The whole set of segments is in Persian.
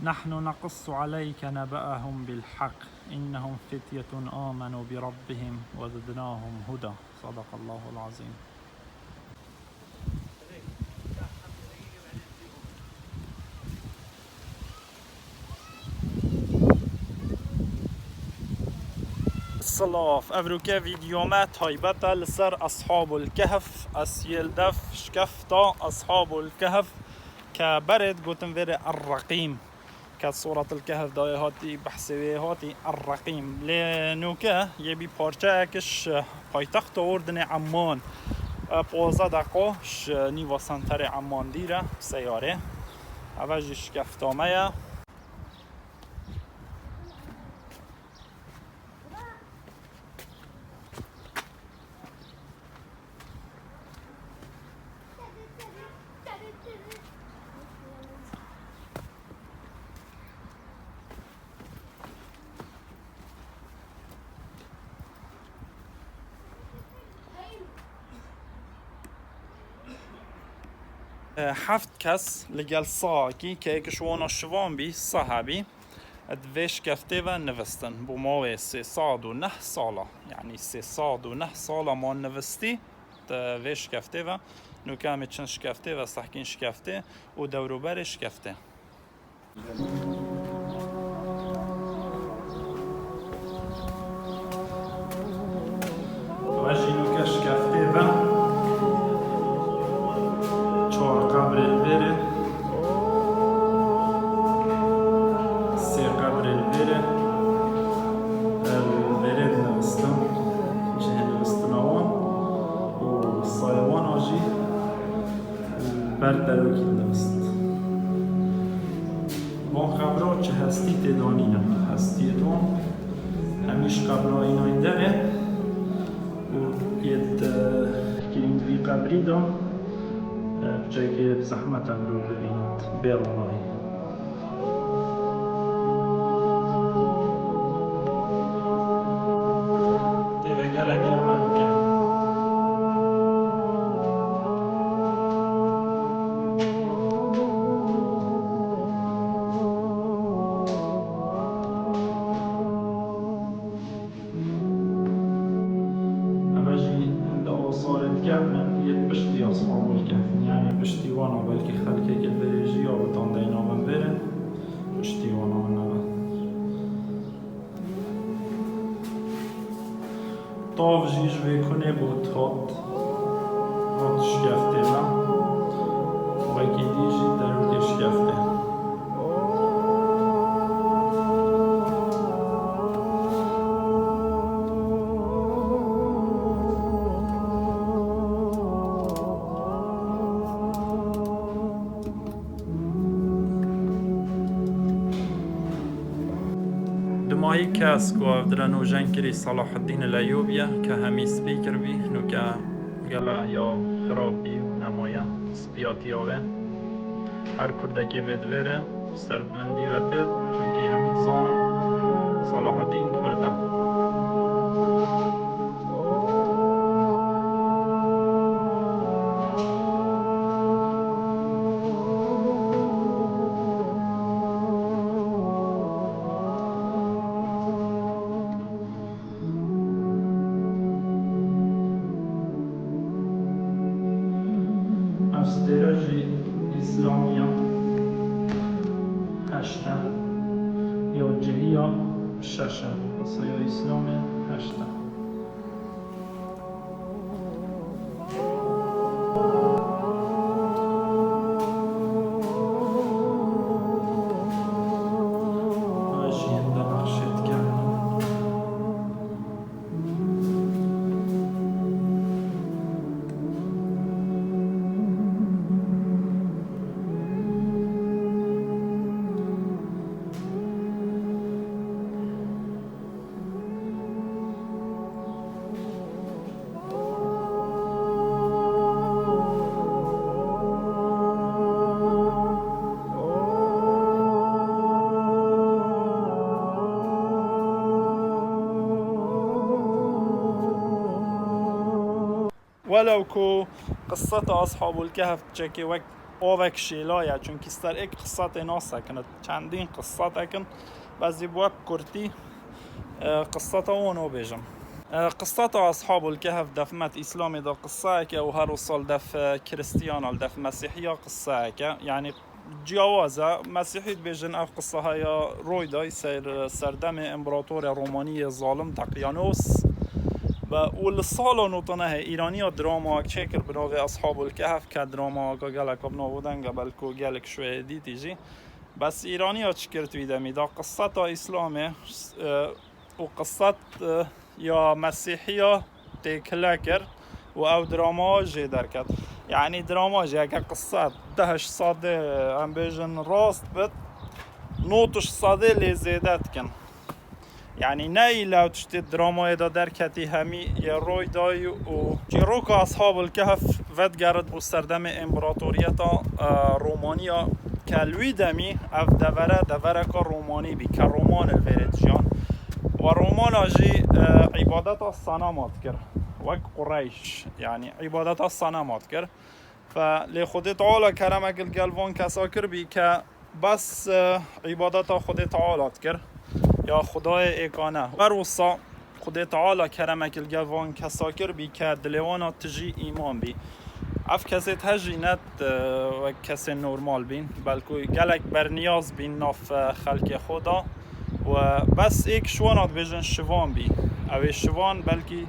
نحن نقص عليك نبأهم بالحق إنهم فتية آمنوا بربهم وزدناهم هدى. صدق الله العظيم. الصلاف أفروكا فيديومات هايبتا لسر أصحاب الكهف أسيل دف شكفتا أصحاب الكهف كبرد قوتن فيري الرقيم كصورة الكهف داي هاتي بحسوي هاتي الرقيم لنوكا يبي بارچاكش پایتخت اردن عمان 15 دقیقه نیوا سنتر عمان دیره سیاره اوجی شکفتامه هفت کس لگل ساکی که اکشوانا شوان بی صحابی ادویش کفته و نوستن بو ماوی 309 ساله یعنی 309 ساله ما نوستی دویش کفته و نوکامی چند شکفته و سحکین شکفته و دوروبر شکفته وجی نوکا شکفته و قبر البره سي قبر البره البره نوستن جهه نوستناوان و صايوان آجي البردروكي نوست وان قبرها چه هستی تدانینه هستی دوان همیش قبرها اینای داره و ید کلیم قبری دا جایی که زحمت هم رو ببینید برونایی دیوه گلگی عمل کرد اوجی ده آثارت کرد یه بشتی اصحاب الكهف يعني بشتيوانا بلكي خلكي كل بريجي أو بتاندينا من بره بشتيوانا من نبا طاف جيج بيكوني بود هات شكفته با وكي ديجي دروكي شكفته دماهی کس گوه درنو جنکری صلاح الدین الایوبیه که همی سپیکر بی نو که گله یا خراب بی و نمایه سپیاتی آوه هر کردکی بدوره سربلندی و بد چونکه همین زان صلاح الدین کرده افزدراجی اسلامیه هشته یا جهیا ششه اصلا یا اسلام هشته ولو كو قصة أصحاب الكهف تشكي وقت آوک شیلایه چونکی سر ایک قصت ناسه کنه چندین قصت اکن بعضی بواب کرتی قصت اونو بیجم قصة أصحاب الكهف دفمت إسلامي دا قصاك أو هارو صال دف كريستيان دف مسيحية قصاك يعني جوازة مسيحية بيجن أو قصة هاي رويدا يصير سردم إمبراطور روماني ظالم دقيانوس والصالة نوطنها إيرانية دراما تشكر بنوغي أصحاب الكهف كدراما قالك بنوودن قبل كو قالك شوية دي تيجي بس إيرانية تشكرت ويدمي دا قصة إسلامي وقصة یا مسیحیا تکلکر و او دراما جه درکت یعنی دراما جه اگه قصه دهش ساده هم بیجن راست بد نوتش ساده لیزیدت کن یعنی نه ایلو تشتی دراما دا درکتی همی یا روی دای و جیروک اصحاب الكهف ود گرد بو سردم امپراتوریتا رومانیا کلوی دمی او دوره که رومانی بی که رومان الویرد جان و رومان آجی عبادت الصنامات کر وک قریش یعنی عبادت الصنامات کر فلی خود تعالی کرمک الگلوان کسا کر بی که بس عبادت خود تعالی کر یا خدای ایکانه وروسا خود تعالی کرمک الگلوان کسا کر بی که دلوانا تجی ایمان بی اف کسی تجی نت و کسی نورمال بین بلکه گلک برنیاز بین ناف خلق خدا و بس ایک شوانات بیجن شوان بی اوی شوان بلکی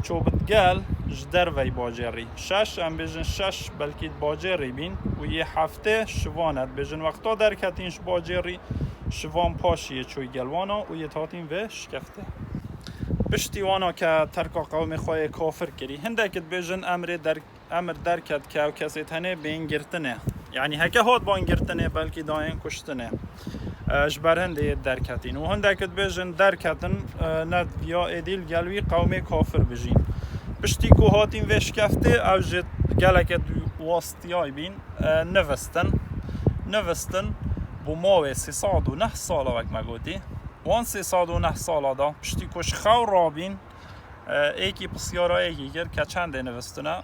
چو بتگل جدر وی باجری شش ام بیجن شش بلکی باجری بین و یه هفته شوانت بیجن وقتا در کتینش باجری شوان پاشیه چوی گلوانا و یه تاتین و شکفته پشتیوانا که ترکا قوم خواه کافر کری هنده کت بیجن امر درکت که او کسی تنه بین گرتنه یعنی هکه هات بان گرتنه بلکی داین کشتنه اجبر هنده درکتین و هنده کت بیجن درکتن ند یا ایدیل گلوی قوم کافر بجین پشتی که هاتین و شکفته او جد گلکت واسطیای بین نوستن بو ماوی 309 ساله وک مگوتی وان 309 ساله دا پشتی کش خو رابین ایکی پسیارا ایکی گر که چنده نوستنه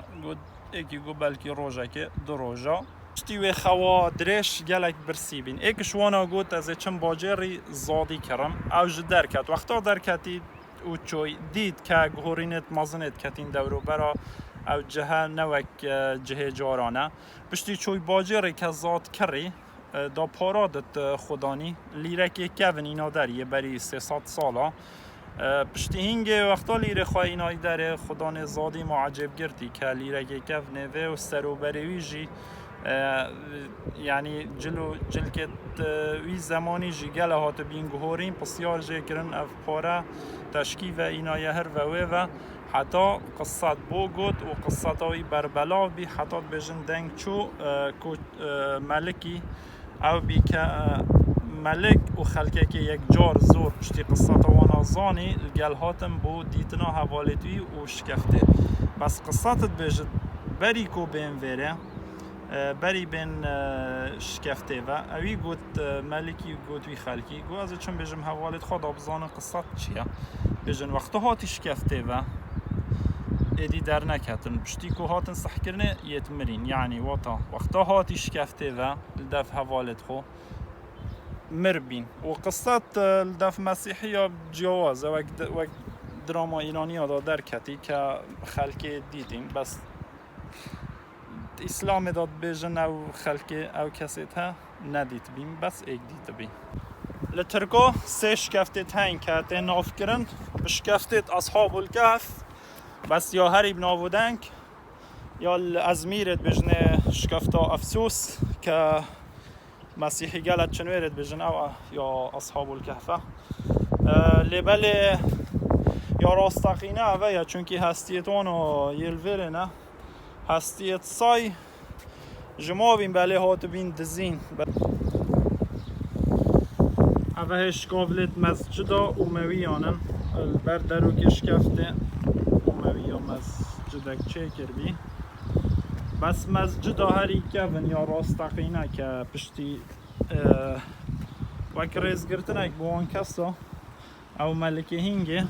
ایکی گو بلکی روژه که دو روژه پشتی وی خوا درش گلک برسی بین ایکش وانا گوت از چند باجری زادی کرم او جد درکت وقتا درکتی او چوی دید که گهورینت مازنت کتین دورو برا او جهه نوک جهه جارانه پشتی چوی باجری که زاد کری دا پارادت خدانی لیره که کون اینا داریه بری 300 ساله پشتی هنگه وقتا لیره خواه اینای داره خدان زادی معجب گرتی که لیره که کونه و سرو بروی جی یعنی جلکت وی زمانی جی گله هات بین گهورین پسیار جه کرن اف پاره تشکی و اینای هر و حتی قصت بو گود و قصت هایی بربلا بی حتی بجن دنگ چو ملکی او بی که ملک و خلکه که یک جار زور پشتی قصت وانا زانی گل هاتم بو دیتنا حوالتوی و شکفته بس قصتت بجد بری کو بین ویره بری بین شکفته و اوی گوت ملکی گوت وی خلکی گو از چون بجم حوالت خود آبزان قصت چیه بجن وقت هاتی شکفته و ایدی در نکتن پشتی که هاتن صح کرنه یتمرین یعنی وقت هاتی شکفته و لدف حوالت خو مربين وقصة الدف مسيحية بجوازة وك دراما إيرانية دا دركتي كخلقي ديدين بس إسلام داد بيجن أو خلقي أو كسيتها نديت بين بس إيك ديت بين لتركو سيش كفتت هين كاتين نافكرن بش كفتت أصحاب الكهف بس يا هري بناودنك يا الأزميرت بجنه شكفتا أفسوس ك مسیحی گلت چنویرد بجن او یا اصحاب الكهف لبله یا راستقینه او یا چونکی هستیتانو یلویره نه هستیت سای جماوین بله هات بین دزین اوهش قابلت مسجدا اومویانن البردرو کش کفته اومویا مسجدک چه کربی بس مسجد هری کون یا راستقینه که پشتی وک ریز گرتنک بوان کسا او ملکه هنگه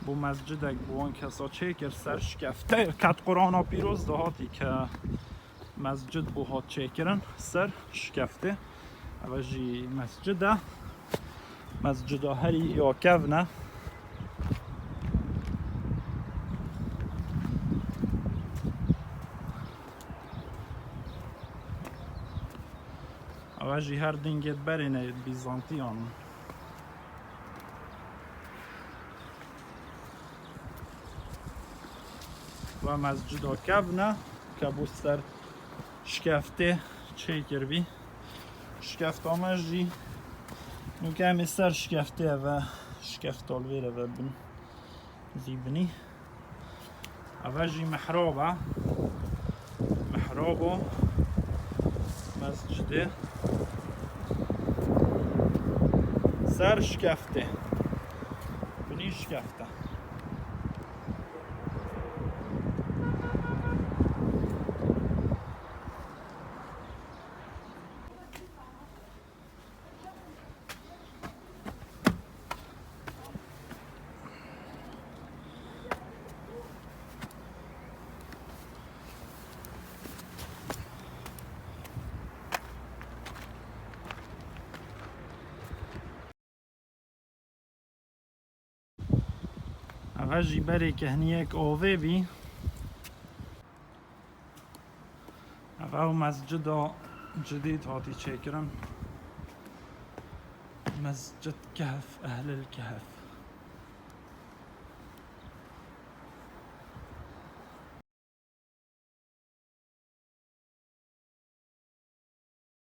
بو مسجدک بوان کسا چه کر سرش کفته کت قرآن پیروز دهاتی که مسجد بو هات چیکرن سر شکفته اوجی مسجده مسجده هری یا کفنه اوجی هر دینگت برینه بیزانتیان و مسجده کفنه که بو سر شکفته چیکر بی شکفت آمجی نو کمی سر شکفته و شکفت آلویره و بن زیبنی اوجی محرابه محرابه مسجده سر شکفته بنی شکفته اوجی بری که هنیک آوه بی او مسجد جديد هاتي تشيكرن مسجد كهف أهل الكهف